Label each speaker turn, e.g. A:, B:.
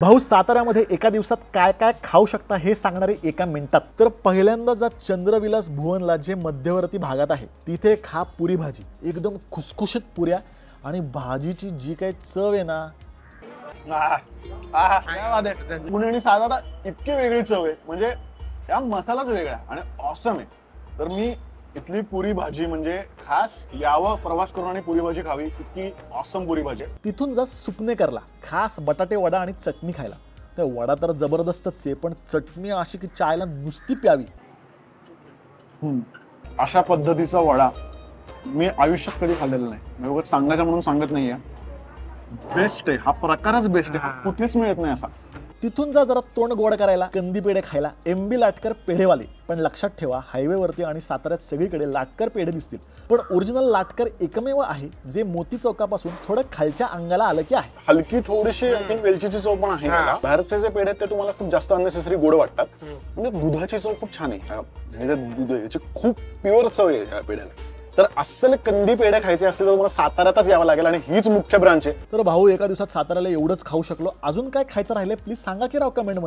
A: भाऊ साताऱ्यामध्ये एका दिवसात काय काय खाऊ शकता हे सांगणारे एका मिनिटात। तर पहिल्यांदा जा चंद्रविलास भुवनला, जे मध्यवर्ती भागात आहे, तिथे खा पुरी भाजी। एकदम खुसखुशीत पुऱ्या आणि भाजीची जी काही चव आहे ना,
B: काय बात आहे। पुणे आणि सातारा इतकी वेगळी चव आहे, म्हणजे या मसालाच वेगळा आणि ऑसम आहे। तर मी इथली पुरी भाजी म्हणजे खास यावं प्रवास करून आणि पुरी भाजी खावी, इतकी ऑसम पुरी भाजी।
A: तिथून जा सुपनेकरला, खास बटाटे वडा आणि चटणी खायला। तर वडा तर जबरदस्तच आहे, पण चटणी अशी की चायला नुसती प्यावी।
B: अशा पद्धतीचा वडा मी आयुष्यात कधी खाल्लेला नाही, मी उगाच सांगायचं म्हणून सांगत नाहीये। बेस्ट आहे हा प्रकारच, बेस्ट आहे, हा कुठेच मिळत नाही असा।
A: तिथून जा जरा तोंड गोड करायला, कंदी पेढे खायला, MB लाटकर पेढेवाले। पण लक्षात ठेवा, हायवेवरती आणि साताऱ्यात सगळीकडे लाटकर पेढे दिसतील, पण ओरिजिनल लाटकर एकमेव आहे जे मोती चौकापासून थोडं खालच्या अंगाला आलं की आहे।
B: हलकी थोडीशी आय थिंक वेलचीची चव पण आहे त्याला। बाहेरचे जे पेढे आहेत ते तुम्हाला खूप जास्त अननेसेसरी गोड वाटतात, म्हणजे दुधाची चव खूप छान आहे, म्हणजे दूध आहे याची खूप प्युअर चव आहे या पेढ्याला। तर अस्सल कंदी पेढे खायचे असतील तर तुम्हाला साताऱ्यातच यावं लागेल आणि हीच मुख्य ब्रांच आहे।
A: तर भाऊ एका दिवसात साताऱ्याला एवढंच खाऊ शकलो, अजून काय खायचं राहिले प्लीज सांगा की राव कमेंट मध्ये।